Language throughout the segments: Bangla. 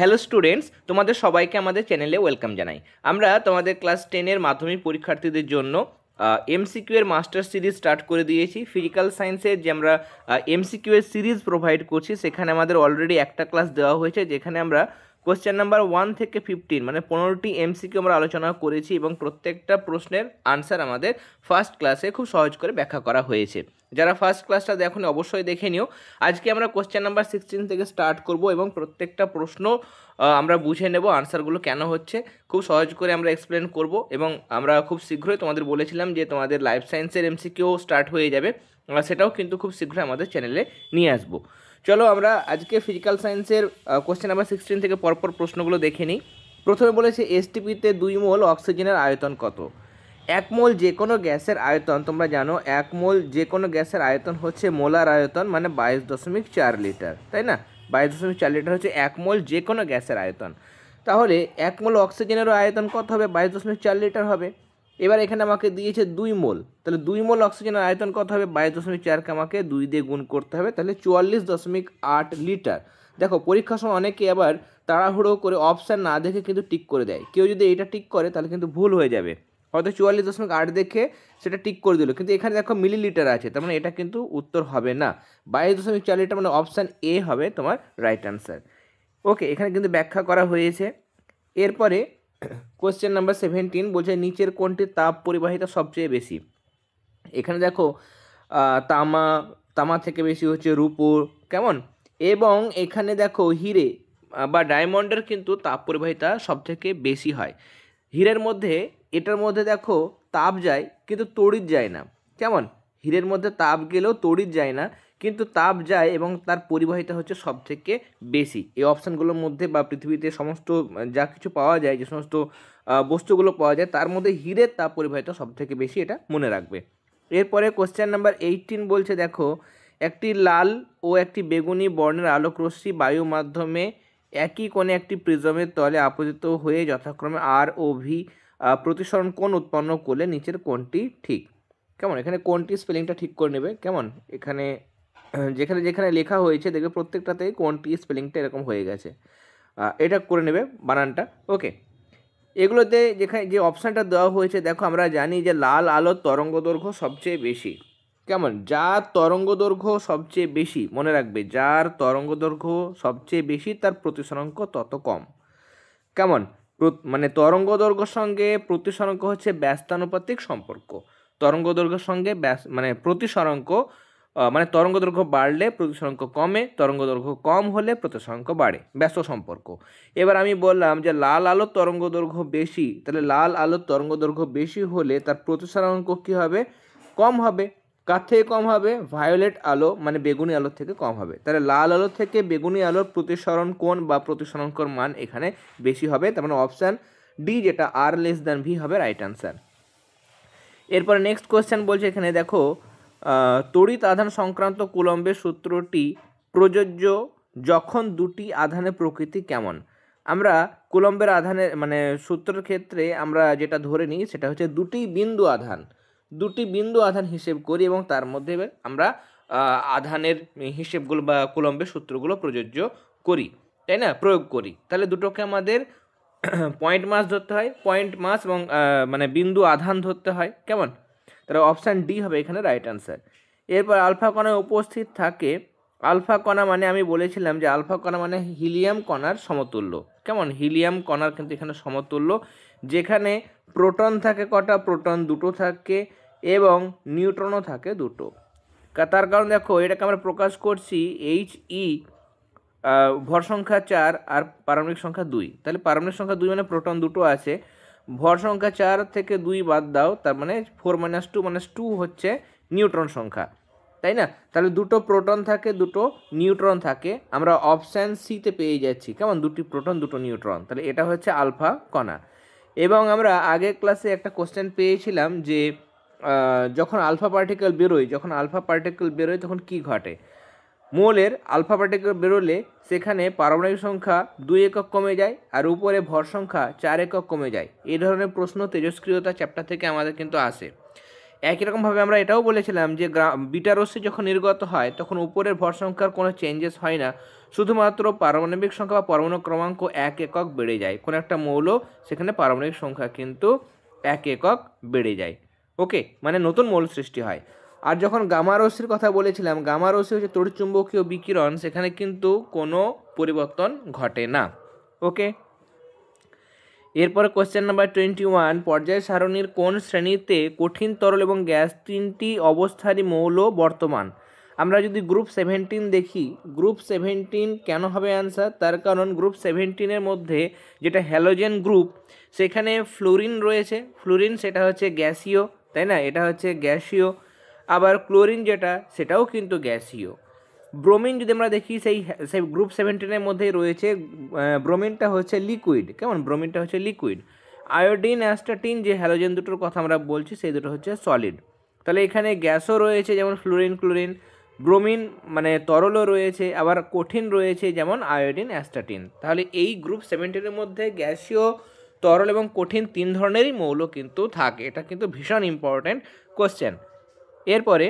হ্যালো স্টুডেন্টস, তোমাদের সবাইকে আমাদের চ্যানেলে ওয়েলকাম জানাই। আমরা তোমাদের ক্লাস 10-এর মাধ্যমিক পরীক্ষার্থীদের জন্য এমসিকিউ এর মাস্টার সিরিজ স্টার্ট করে দিয়েছি। ফিজিক্যাল সায়েন্সের যে আমরা এমসিকিউ এর সিরিজ প্রোভাইড করছি, সেখানে আমাদের অলরেডি একটা ক্লাস দেওয়া হয়েছে, যেখানে আমরা কোয়েশ্চেন নাম্বার 1 থেকে 15 মানে 15টি এমসিকিউ আমরা আলোচনা করেছি এবং প্রত্যেকটা প্রশ্নের আনসার আমাদের ফার্স্ট ক্লাসে খুব সহজ করে ব্যাখ্যা করা হয়েছে। যারা ফার্স্ট ক্লাসটা দেখুন অবশ্যই দেখে নিও। আজকে আমরা কোয়েশ্চেন নাম্বার 16 থেকে স্টার্ট করব এবং প্রত্যেকটা প্রশ্ন আমরা বুঝে নেব আনসারগুলো কেন হচ্ছে, খুব সহজ করে আমরা এক্সপ্লেন করব এবং আমরা খুব শীঘ্রই তোমাদের বলেছিলাম যে তোমাদের লাইফ সায়েন্সের এমসিকিউ স্টার্ট হয়ে যাবে, সেটাও কিন্তু খুব শীঘ্রই আমাদের চ্যানেলে নিয়ে আসবো। চলো আমরা আজকে ফিজিক্যাল সায়েন্সের কোয়েশ্চেন নাম্বার 16 থেকে পরপর প্রশ্নগুলো দেখে নিই। প্রথমে বলেছে এসটিপিতে 2 মোল অক্সিজেনের আয়তন কত? 1 মোল যে কোনো গ্যাসের আয়তন, তোমরা জানো 1 মোল যে কোনো গ্যাসের আয়তন হচ্ছে মোলার আয়তন, মানে 22.4 লিটার, তাই না? 22.4 লিটার হচ্ছে 1 মোল যে কোনো গ্যাসের আয়তন। তাহলে 1 মোল অক্সিজেনেরও আয়তন কত হবে? 22.4 লিটার হবে। এবার এখানে আমাকে দিয়েছে 2 মোল, তাহলে 2 মোল অক্সিজেনের আয়তন কত হবে? 22.4কে আমাকে 2 দিয়ে গুণ করতে হবে, তাহলে 44.8 লিটার। দেখো পরীক্ষার সময় অনেকে আবার তাড়াহুড়ো করে অপশান না দেখে কিন্তু টিক করে দেয়। কেউ যদি এটা টিক করে তাহলে কিন্তু ভুল হয়ে যাবে, হয়তো 44.8 দেখে সেটা টিক করে দিল, কিন্তু এখানে দেখো মিলিলিটার আছে, তার মানে এটা কিন্তু উত্তর হবে না। 22.4 লিটার মানে অপশান এ হবে তোমার রাইট আনসার। ওকে, এখানে কিন্তু ব্যাখ্যা করা হয়েছে। এরপরে কোয়েশ্চেন নাম্বার 17 বলছে নিচের কোনটি তাপ পরিবাহিতা সবচেয়ে বেশি? এখানে দেখো তামা, তামা থেকে বেশি হচ্ছে রূপোর, কেমন, এবং এখানে দেখো হিরে বা ডায়মন্ডের কিন্তু তাপ পরিবাহিতা সব থেকে বেশি হয়। হীরের মধ্যে, এটার মধ্যে দেখো তাপ যায় কিন্তু তড়িৎ যায় না, কেমন, হীরের মধ্যে তাপ গেলেও তড়িৎ যায় না, কিন্তু তাপ যায় এবং তার পরিবাহিতা হচ্ছে সব থেকে বেশি। এই অপশানগুলোর মধ্যে বা পৃথিবীতে সমস্ত যা কিছু পাওয়া যায়, যে সমস্ত বস্তুগুলো পাওয়া যায়, তার মধ্যে হীরের তাপ পরিবাহিতা সব থেকে বেশি, এটা মনে রাখবে। এরপরে কোশ্চেন নাম্বার 18 বলছে দেখো একটি লাল ও একটি বেগুনি বর্ণের আলোক রশ্মি বায়ু মাধ্যমে একই কোণে একটি প্রিজমের তলে আপতিত হয়ে যথাক্রমে আর ও ভি প্রতিসরণ কোণ উৎপন্ন করলে নিচের কোণটি ঠিক? কেমন, এখানে কোণটি স্পেলিংটা ঠিক করে নেবে, কেমন, এখানে যেখানে যেখানে লেখা হয়েছে দেখবে প্রত্যেকটাতেই কোণটি স্পেলিংটা এরকম হয়ে গেছে, এটা করে নেবে বানানটা। ওকে, এগুলোতে যেখানে যে অপশানটা দেওয়া হয়েছে দেখো আমরা জানি যে লাল আলোর তরঙ্গ দৈর্ঘ্য সবচেয়ে বেশি, কেমন, যার তরঙ্গ দৈর্ঘ্য সবচেয়ে বেশি, মনে রাখবে যার তরঙ্গ দৈর্ঘ্য সবচেয়ে বেশি তার প্রতিসরাঙ্ক তত কম, কেমন, মানে তরঙ্গ দৈর্ঘ্যের সঙ্গে প্রতিসরাঙ্ক হচ্ছে ব্যস্তানুপাতিক সম্পর্ক। তরঙ্গ দৈর্ঘ্যের সঙ্গে মানে প্রতিসরাঙ্ক, মানে তরঙ্গ দৈর্ঘ্য বাড়লে প্রতিসরাঙ্ক কমে, তরঙ্গ দৈর্ঘ্য কম হলে প্রতিসরাঙ্ক বাড়ে, ব্যস্ত সম্পর্ক। এবার আমি বললাম যে লাল আলোর তরঙ্গ দৈর্ঘ্য বেশি, তাহলে লাল আলোর তরঙ্গ দৈর্ঘ্য বেশি হলে তার প্রতিসরাঙ্ক কী হবে? কম হবে। কার থেকে কম হবে? ভায়োলেট আলো মানে বেগুনি আলোর থেকে কম হবে। তাহলে লাল আলো থেকে বেগুনি আলোর প্রতিসরণ কোণ বা প্রতিসরাঙ্কর মান এখানে বেশি হবে, তার মানে অপশান ডি যেটা আর লেস দ্যান ভি হবে রাইট আনসার। এরপর নেক্সট কোয়েশ্চেন বলছে এখানে দেখো তড়িৎ আধান সংক্রান্ত কুলম্বের সূত্রটি প্রযোজ্য যখন দুটি আধানের প্রকৃতি কেমন? আমরা কুলম্বের আধানের মানে সূত্রের ক্ষেত্রে আমরা যেটা ধরে নিই সেটা হচ্ছে দুটি বিন্দু আধান হিসেব করি এবং তার মধ্যে আমরা আধানের হিসেবগুলো বা কুলম্বের সূত্রগুলো প্রযোজ্য করি, তাই না, প্রয়োগ করি। তাহলে দুটোকে আমাদের পয়েন্ট মাস ধরতে হয়, পয়েন্ট মাস এবং মানে বিন্দু আধান ধরতে হয়, কেমন, তাহলে অপশান ডি হবে এখানে রাইট আনসার। এরপর আলফা কণায় উপস্থিত থাকে, আলফা কণা মানে আমি বলেছিলাম যে আলফা কণা মানে হিলিয়াম কণার সমতুল্য, কেমন, হিলিয়াম কণার কিন্তু এখানে সমতুল্য, যেখানে প্রোটন থাকে কটা? প্রোটন দুটো থাকে এবং নিউট্রনও থাকে দুটো। তার কারণ দেখো এটাকে আমরা প্রকাশ করছি HE, ভর সংখ্যা 4 আর পারমাণবিক সংখ্যা 2, তাহলে পারমাণবিক সংখ্যা 2 মানে প্রোটন দুটো আছে, ভর সংখ্যা 4 থেকে 2 বাদ দাও, তার মানে 4 - 2 - 2 হচ্ছে নিউট্রন সংখ্যা, তাই না? তাহলে দুটো প্রোটন থাকে দুটো নিউট্রন থাকে, আমরা অপশান সিতে পেয়ে যাচ্ছি, কেমন, দুটি প্রোটন দুটো নিউট্রন, তাহলে এটা হচ্ছে আলফা কণা। এবং আমরা আগের ক্লাসে একটা কোশ্চেন পেয়েছিলাম যে যখন আলফা পার্টিকেল বেরোয় তখন কি ঘটে? মোলের আলফা পার্টিকেল বেরোলে সেখানে পারমাণবিক সংখ্যা 2 একক কমে যায় আর উপরে ভর সংখ্যা 4 একক কমে যায়। এই ধরনের প্রশ্ন তেজস্ক্রিয়তা চ্যাপ্টার থেকে আমাদের কিন্তু আসে। একই রকমভাবে আমরা এটাও বলেছিলাম যে বিটা রশ্মি যখন নির্গত হয় তখন উপরের ভর সংখ্যার কোনো চেঞ্জেস হয় না, শুধুমাত্র পারমাণবিক সংখ্যা বা পরমাণু ক্রমাঙ্ক 1 একক বেড়ে যায়। কোনো একটা মৌল সেখানে পারমাণবিক সংখ্যা কিন্তু 1 একক বেড়ে যায়। ওকে, মানে নতুন মৌল সৃষ্টি হয়। আর যখন গামা রশ্মির কথা বলেছিলাম, গামা রশ্মি হচ্ছে তড়িৎচুম্বকীয় বিকিরণ, সেখানে কিন্তু কোনো পরিবর্তন ঘটে না। ওকে, এরপরে কোশ্চেন নাম্বার 21, পর্যায় সারণীর কোন শ্রেণীতে কঠিন তরল এবং গ্যাস তিনটি অবস্থারই মৌল বর্তমান? আমরা যদি গ্রুপ 17 দেখি, গ্রুপ 17 কেন হবে অ্যান্সার? তার কারণ গ্রুপ 17-এর মধ্যে যেটা হ্যালোজেন গ্রুপ, সেখানে ফ্লোরিন রয়েছে। ফ্লোরিন সেটা হচ্ছে গ্যাসীয়, তাই না? এটা হচ্ছে গ্যাসীয়। আবার ক্লোরিন যেটা, সেটাও কিন্তু গ্যাসীয়। ব্রোমিন যদি আমরা দেখি, সেই গ্রুপ 17-এর মধ্যেই রয়েছে। ব্রোমিনটা হচ্ছে লিকুইড। কেমন? ব্রোমিনটা হচ্ছে লিকুইড। আয়োডিন, অ্যাস্টাটিন যে হ্যালোজেন দুটোর কথা আমরা বলছি, সেই দুটো হচ্ছে সলিড। তাহলে এখানে গ্যাসও রয়েছে যেমন ফ্লোরিন, ক্লোরিন। ব্রোমিন মানে তরলও রয়েছে, আবার কঠিন রয়েছে যেমন আয়োডিন, অ্যাস্টাটিন। তাহলে এই গ্রুপ 17-এর মধ্যে গ্যাসীয়, তরল এবং কঠিন 3 ধরনেরই মৌল কিন্তু থাকে। এটা কিন্তু ভীষণ ইম্পর্ট্যান্ট কোশ্চেন। এরপরে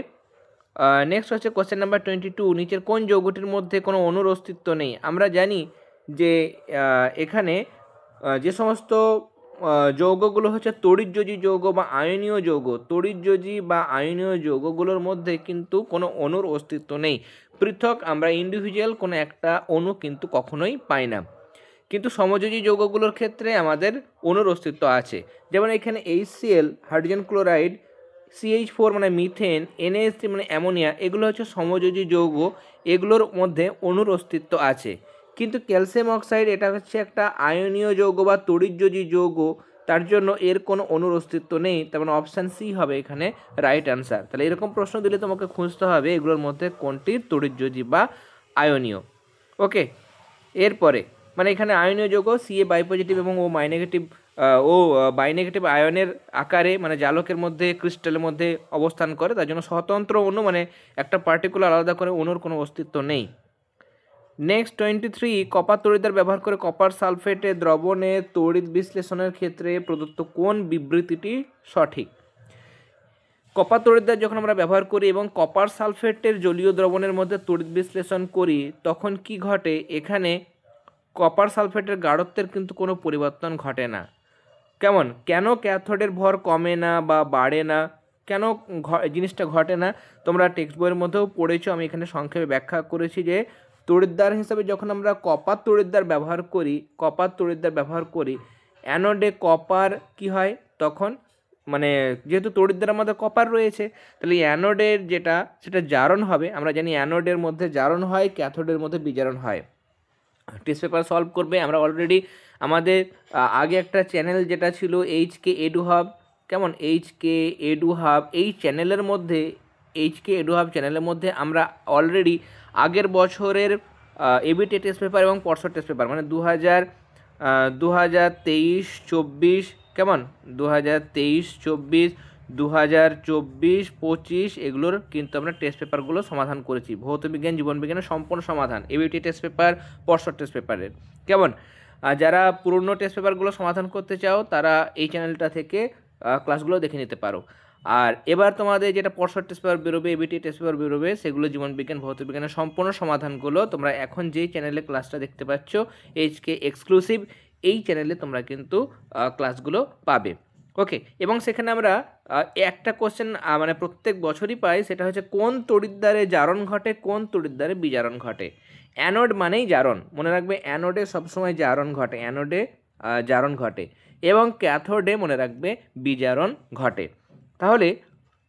নেক্সট হচ্ছে কোশ্চেন নাম্বার 22, নিচের কোন যৌগটির মধ্যে কোনো অণুর অস্তিত্ব নেই? আমরা জানি যে এখানে যে সমস্ত যৌগগুলো হচ্ছে তড়িৎযোজী যৌগ বা আয়নীয় যৌগ, তড়িৎযোজী বা আয়নীয় যৌগগুলোর মধ্যে কিন্তু কোনো অণুর অস্তিত্ব নেই। পৃথক আমরা ইন্ডিভিজুয়াল কোনো একটা অণু কিন্তু কখনোই পাই না। কিন্তু সমযোজী যৌগগুলোর ক্ষেত্রে আমাদের অণুর অস্তিত্ব আছে। যেমন এখানে HCl, হাইড্রোজেন ক্লোরাইড, CH4 মানে মিথেন, NaHC মানে অ্যামোনিয়া, এগুলো হচ্ছে সমযোজী যৌগ, এগুলোর মধ্যে অণুর অস্তিত্ব আছে। কিন্তু ক্যালসিয়াম অক্সাইড এটা হচ্ছে একটা আয়নীয় যৌগ বা তড়িৎযোজী যৌগ, তার জন্য এর কোনো অণুর অস্তিত্ব নেই। তার মানে অপশান সি হবে এখানে রাইট অ্যান্সার। তাহলে এরকম প্রশ্ন দিলে তোমাকে খুঁজতে হবে এগুলোর মধ্যে কোনটি তড়িৎযোজী বা আয়নীয়। ওকে, এরপরে মানে এখানে আয়নীয় যৌগ Ca বাই পজিটিভ এবং ও বাই নেগেটিভ আয়নের আকারে মানে জালকের মধ্যে, ক্রিস্টালের মধ্যে অবস্থান করে, তার জন্য স্বতন্ত্র অণু মানে একটা পার্টিকুলার আলাদা করে অণুর কোনো অস্তিত্ব নেই। নেক্সট 23, কপার তড়িৎদ্বার ব্যবহার করে কপার সালফেটের দ্রবণে তড়িৎ বিশ্লেষণের ক্ষেত্রে প্রদত্ত কোন বিবৃতিটি সঠিক? কপার তড়িৎদ্বার যখন আমরা ব্যবহার করি এবং কপার সালফেটের জলীয় দ্রবণের মধ্যে তড়িৎ বিশ্লেষণ করি, তখন কি ঘটে? এখানে কপার সালফেটের গাঢ়ত্বের কিন্তু কোনো পরিবর্তন ঘটে না। কেমন? কেন ক্যাথোডের ভর কমে না বা বাড়ে না? কেন জিনিসটা ঘটে না? তোমরা টেক্সট বইয়ের মধ্যেও পড়েছো, আমি এখানে সংক্ষেপে ব্যাখ্যা করেছি যে তড়িৎদ্বার হিসাবে যখন আমরা কপার তড়িৎদ্বার ব্যবহার করি, অ্যানোডে কপার কি হয় তখন, মানে যেহেতু তড়িৎদ্বারের মধ্যে কপার রয়েছে, তাহলে অ্যানোডের যেটা সেটা জারণ হবে। আমরা জানি অ্যানোডের মধ্যে জারণ হয়, ক্যাথোডের মধ্যে বিজারণ হয়। টেস্ট পেপার সলভ করবে। আমরা অলরেডি আমাদের আগে একটা চ্যানেল যেটা ছিল HK এডু হাব, কেমন? HK এডু হাব, এই চ্যানেলের মধ্যে HK এডু হাব চ্যানেলের মধ্যে আমরা অলরেডি আগের বছরের এবিটি টেস্ট পেপার এবং পরশর টেস্ট পেপার মানে 2023-24, কেমন? 2023-24, 2024-25 এগুলোর কিন্তু আমরা টেস্ট পেপারগুলো সমাধান করেছি। ভৌতবিজ্ঞান, জীবনবিজ্ঞানের সম্পূর্ণ সমাধান, এবিটি টেস্ট পেপার, পরশর টেস্ট পেপারের। কেমন? যারা পুরনো টেস্ট পেপারগুলো সমাধান করতে চাও তারা এই চ্যানেলটা থেকে ক্লাসগুলো দেখে নিতে পারো। আর এবার তোমাদের যেটা পরশর টেস্ট পেপার বেরোবে, এবিটি টেস্ট পেপার বেরোবে, সেগুলো জীবনবিজ্ঞান, ভৌতবিজ্ঞানের সম্পূর্ণ সমাধানগুলো তোমরা এখন যেই চ্যানেলে ক্লাসটা দেখতে পাচ্ছ HK এক্সক্লুসিভ, এই চ্যানেলে তোমরা কিন্তু ক্লাসগুলো পাবে। ওকে, এবং সেখানে আমরা একটা কোশ্চেন মানে প্রত্যেক বছরই পাই, সেটা হচ্ছে কোন তড়িৎদ্বারে জারণ ঘটে, কোন তড়িৎদ্বারে বিজারণ ঘটে। অ্যানোড মানেই জারণ, মনে রাখবে অ্যানোডে সবসময় জারণ ঘটে, অ্যানোডে জারণ ঘটে, এবং ক্যাথোডে মনে রাখবে বিজারণ ঘটে। তাহলে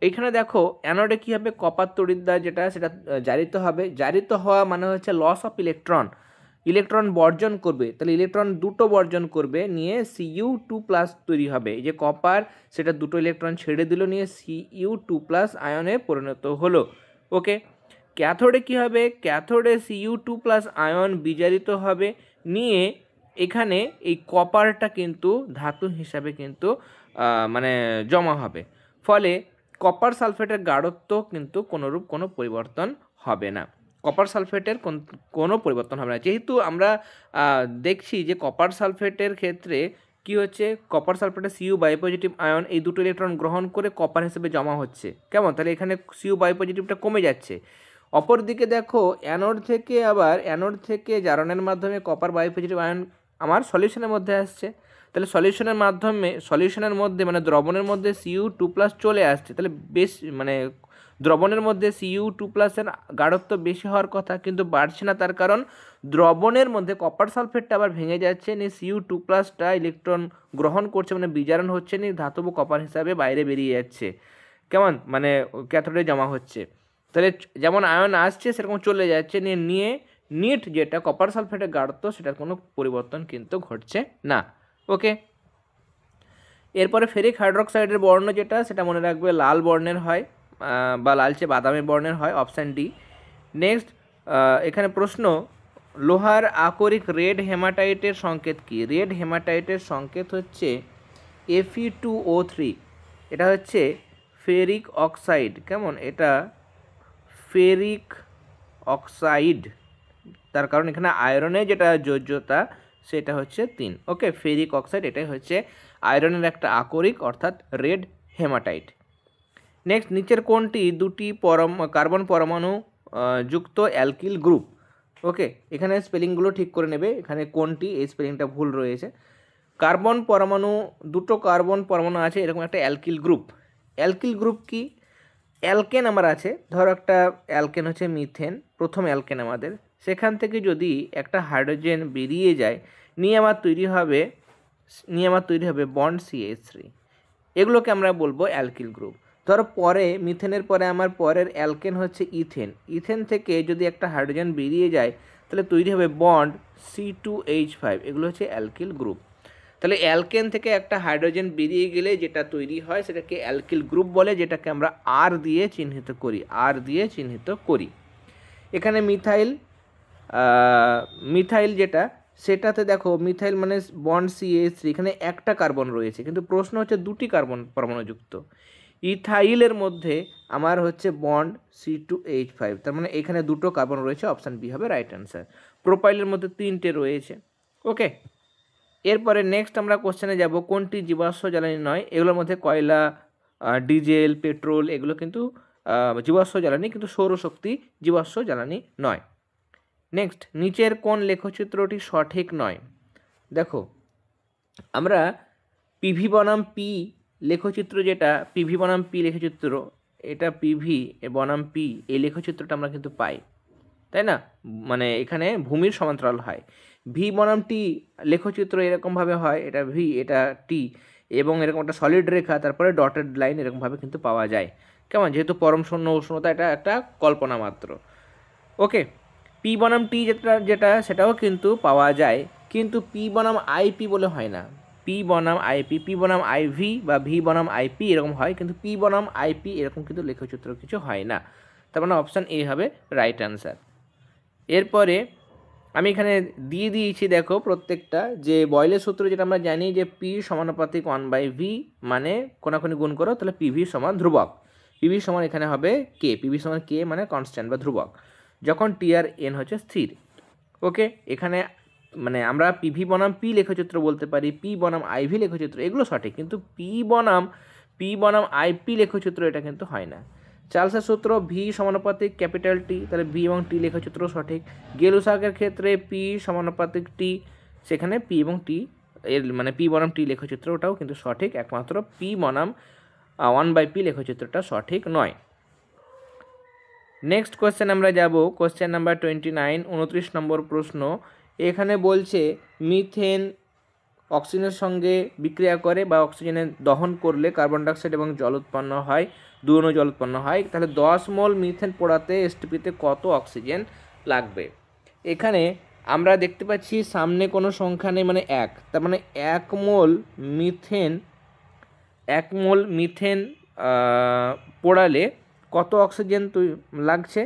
এইখানে দেখো অ্যানোডে কী হবে? কপার তড়িৎদ্বার যেটা সেটা জারিত হবে। জারিত হওয়া মানে হচ্ছে লস অফ ইলেকট্রন, ইলেকট্রন বর্জন করবে। তাহলে ইলেকট্রন দুটো বর্জন করবে, নিয়ে Cu2+ তৈরি হবে। এই যে কপার সেটা দুটো ইলেকট্রন ছেড়ে দিল, নিয়ে Cu2+ আয়নে পরিণত হলো। ওকে, ক্যাথোডে কী হবে? ক্যাথোডে Cu2+ আয়ন বিজারিত হবে, নিয়ে এখানে এই কপারটা কিন্তু ধাতু হিসাবে কিন্তু মানে জমা হবে। ফলে কপার সালফেটের গাঢ়ত্ব কিন্তু কোনোরূপ কোনো পরিবর্তন হবে না। কপার সালফেটের কোনো পরিবর্তন হবে না। যেহেতু আমরা দেখছি যে কপার সালফেটের ক্ষেত্রে কি হচ্ছে, কপার সালফেটের Cu বাই পজিটিভ আয়ন এই দুটো ইলেকট্রন গ্রহণ করে কপার হিসেবে জমা হচ্ছে। কেমন? তাহলে এখানে Cu বাই পজিটিভটা কমে যাচ্ছে। অপরদিকে দেখো অ্যানোড থেকে জারণের মাধ্যমে কপার বাইপজিটিভ আয়ন আমার সলিউশনের মধ্যে আসছে। তাহলে সলিউশনের মধ্যে মানে দ্রবণের মধ্যে Cu2+ চলে আসছে, তাহলে বেশ মানে দ্রবণের মধ্যে Cu2+-এর গাঢ়ত্ব বেশি হওয়ার কথা, কিন্তু বাড়ছে না। তার কারণ দ্রবণের মধ্যে কপার সালফেটটা আবার ভেঙে যাচ্ছে, নিয়ে Cu2+টা ইলেকট্রন গ্রহণ করছে, মানে বিজারণ হচ্ছে, নিয়ে ধাতব কপার হিসাবে বাইরে বেরিয়ে যাচ্ছে, কেমন মানে ক্যাথোডে জমা হচ্ছে। তাহলে যেমন আয়ন আসছে সেরকম চলে যাচ্ছে, নিয়ে নিট যেটা কপার সালফেটের গাঢ়ত্ব সেটার কোনো পরিবর্তন কিন্তু ঘটছে না। ওকে, এরপরে ফেরিক হাইড্রোক্সাইডের বর্ণ যেটা সেটা মনে রাখবে লাল বর্ণের হয় বা লালচে বাদামি বর্ণের হয়, অপশান ডি। নেক্সট এখানে প্রশ্ন, লোহার আকরিক রেড হেমাটাইটের সংকেত কি? রেড হেমাটাইটের সংকেত হচ্ছে Fe2O3, এটা হচ্ছে ফেরিক অক্সাইড, কেমন এটা ফেরিক অক্সাইড, তার কারণ এখানে আয়রনের যেটা যোজ্যতা সেটা হচ্ছে 3। ওকে, ফেরিক অক্সাইড এটাই হচ্ছে আয়রনের একটা আকরিক অর্থাৎ রেড হেমাটাইট। নেক্সট, নিচের কোনটি দুটি কার্বন পরমাণু যুক্ত অ্যালকিল গ্রুপ? ওকে, এখানে স্পেলিংগুলো ঠিক করে নেবে, এখানে কোনটি এই স্পেলিংটা ভুল রয়েছে। দুটো কার্বন পরমাণু আছে এরকম একটা অ্যালকিল গ্রুপ। অ্যালকিল গ্রুপ কি? অ্যালকেন আমার আছে, ধরো একটা অ্যালকেন হচ্ছে মিথেন, প্রথম অ্যালকেন আমাদের, সেখান থেকে যদি একটা হাইড্রোজেন বেরিয়ে যায়, নিয়ে আমার তৈরি হবে বন্ড CH3, এগুলোকে আমরা বলবো অ্যালকিল গ্রুপ। ধরো পরে মিথেনের পরে আমার পরের অ্যালকেন হচ্ছে ইথেন থেকে যদি একটা হাইড্রোজেন বেরিয়ে যায় তাহলে তৈরি হবে বন্ড C2H5, এগুলো হচ্ছে অ্যালকিল গ্রুপ। তাহলে অ্যালকেন থেকে একটা হাইড্রোজেন বেরিয়ে গেলে যেটা তৈরি হয় সেটাকে অ্যালকিল গ্রুপ বলে, যেটাকে আমরা আর দিয়ে চিহ্নিত করি। এখানে মিথাইল যেটা, সেটাতে দেখো মিথাইল মানে বন্ড CH3, এখানে একটা কার্বন রয়েছে, কিন্তু প্রশ্ন হচ্ছে দুটি কার্বন পরমাণুযুক্ত। ইথাইলের মধ্যে আমার হচ্ছে বন্ড C2H5, তার মানে এখানে দুটো কার্বন রয়েছে, অপশান বি হবে রাইট অ্যান্সার। প্রোপাইলের মধ্যে 3টে রয়েছে। ওকে, এরপরে নেক্সট আমরা কোশ্চেনে যাব, কোনটি জীবাশ্ম জ্বালানি নয়? এগুলোর মধ্যে কয়লা, ডিজেল, পেট্রোল এগুলো কিন্তু জীবাশ্ম জ্বালানি, কিন্তু সৌরশক্তি জীবাশ্ম জ্বালানি নয়। নেক্সট, নিচের কোন লেখচিত্রটি সঠিক নয়? দেখো, আমরা পিভি বনাম পি লেখচিত্র, যেটা পিভি বনাম পি লেখচিত্র, এটা পিভি বনাম পি এই লেখচিত্রটা আমরা কিন্তু পাই, তাই না? মানে এখানে ভূমির সমান্তরাল হয়। ভি বনাম টি লেখচিত্র এরকমভাবে হয়, এটা ভি এটা টি, এবং এরকম একটা সলিড রেখা তারপরে ডটেড লাইন এরকমভাবে কিন্তু পাওয়া যায়, কেমন? যেহেতু পরম শূন্য উষ্ণতা, এটা একটা কল্পনা মাত্র। ওকে, পি বনাম টি যেটা সেটাও কিন্তু পাওয়া যায়, কিন্তু পি বনাম আইপি বলে হয় না। পি বনাম আইভি বা ভি বনাম আইপি এরকম হয়, কিন্তু পি বনাম আইপি এরকম কিন্তু লেখচিত্র কিছু হয় না। তার মানে অপশান এ হবে রাইট অ্যান্সার। এরপরে আমি এখানে দিয়ে দিয়েছি, দেখো প্রত্যেকটা, যে বয়লের সূত্র যেটা আমরা জানি যে পি সমানুপাতিক 1/v, মানে কোনাকুনি গুণ করো তাহলে পিভি সমান ধ্রুবক, পিভি সমান এখানে হবে কে, পিভি সমান কে মানে কনস্ট্যান্ট বা ধ্রুবক, যখন টি আর এন হচ্ছে স্থির। ওকে, এখানে মানে আমরা পিভি বনাম পি লেখচিত্র বলতে পারি, পি বনাম আইভি লেখচিত্র এগুলো সঠিক, কিন্তু পি বনাম আইপি লেখচিত্র এটা কিন্তু হয় না। চার্লসের সূত্র ভি সমানুপাতিক ক্যাপিটাল টি, তাহলে ভি এবং টি লেখচিত্র সঠিক। গেলুসাকের ক্ষেত্রে পি সমানুপাতিক টি, সেখানে পি এবং টি এর মানে পি বনাম টি লেখচিত্র ওটাও কিন্তু সঠিক, একমাত্র পি বনাম 1/p লেখচিত্রটা সঠিক নয়। নেক্সট কোয়েশ্চেন আমরা যাব, কোয়েশ্চেন নাম্বার 29, 29 নম্বর প্রশ্ন। এখানে বলছে মিথেন অক্সিজেনের সঙ্গে বিক্রিয়া করে বা অক্সিজেনের দহন করলে কার্বন ডাইঅক্সাইড এবং জল উৎপন্ন হয়, দুই অণু জল উৎপন্ন হয়, তাহলে 10 মোল মিথেন পোড়াতে এসটিপিতে কত অক্সিজেন লাগবে? এখানে আমরা দেখতে পাচ্ছি সামনে কোনো সংখ্যা নেই, মানে 1, তার মানে 1 মোল মিথেন পোড়ালে কত অক্সিজেন লাগছে?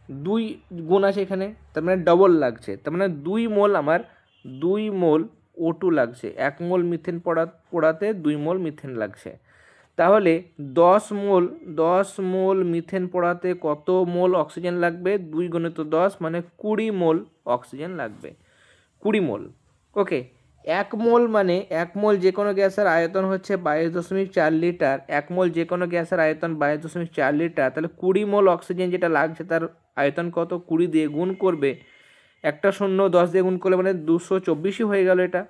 2 গুণ আছে এখানে, তার মানে ডবল লাগছে, তার মানে 2 মোল O2 লাগছে। 1 মোল মিথেন পোড়াতে 2 মোল মিথেন লাগছে, তাহলে 10 মোল মিথেন পোড়াতে কত মোল অক্সিজেন লাগবে? 2 গুণিত 10 মানে 20 মোল অক্সিজেন লাগবে, 20 মোল। ওকে, 1 মোল যে কোনো গ্যাসের আয়তন হচ্ছে 22.4 লিটার, 1 মোল যে কোনো গ্যাসের আয়তন 22.4 লিটার, তাহলে 20 মোল অক্সিজেন যেটা লাগছে তার আয়তন কত 20 দিয়ে গুণ করবে, একটা শূন্য 10 দিয়ে গুণ করলে মানে 224ই হয়ে গেল এটা,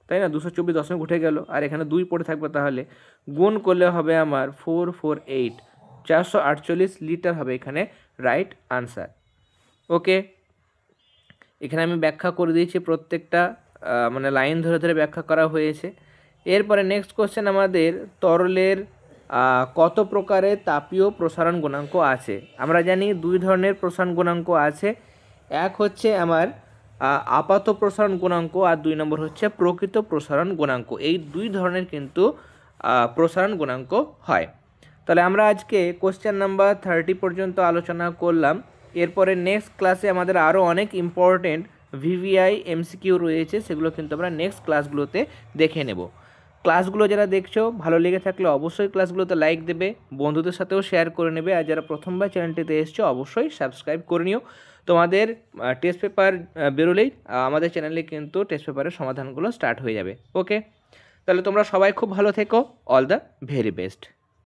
তাই না? 224 দশমিক উঠে গেল, আর এখানে 2 পড়ে থাকবে, তাহলে গুণ করলে হবে আমার 448, 448 লিটার হবে এখানে রাইট আনসার। ওকে, এখানে আমি ব্যাখ্যা করে দিয়েছি প্রত্যেকটা, মানে লাইন ধরে ধরে ব্যাখ্যা করা হয়েছে। এরপরে নেক্সট কোশ্চেন আমাদের তরলের কত প্রকারের তাপীয় প্রসারণ গুণাঙ্ক আছে। আমরা জানি দুই ধরনের প্রসারণ গুণাঙ্ক আছে, এক হচ্ছে আমার আপাত প্রসারণ গুণাঙ্ক, আর 2 নম্বর হচ্ছে প্রকৃত প্রসারণ গুণাঙ্ক। এই দুই ধরনের কিন্তু প্রসারণ গুণাঙ্ক হয়। তাহলে আমরা আজকে কোশ্চেন নাম্বার 30 পর্যন্ত আলোচনা করলাম। এরপরে নেক্সট ক্লাসে আমাদের আরও অনেক ইম্পর্টেন্ট ভিভিআই এমসিকিউ রয়েছে, সেগুলো কিন্তু আমরা নেক্সট ক্লাসগুলোতে দেখে নেব। ক্লাসগুলো যারা দেখছো ভালো লেগে থাকলে অবশ্যই ক্লাসগুলোতে লাইক দেবে, বন্ধুদের সাথেও শেয়ার করে নেবে, আর যারা প্রথমবার চ্যানেলটিতে এসছো অবশ্যই সাবস্ক্রাইব করে নিও। তোমাদের টেস্ট পেপার বেরোলেই আমাদের চ্যানেলে কিন্তু টেস্ট পেপারের সমাধানগুলো স্টার্ট হয়ে যাবে। ওকে, তাহলে তোমরা সবাই খুব ভালো থেকো। All the very best.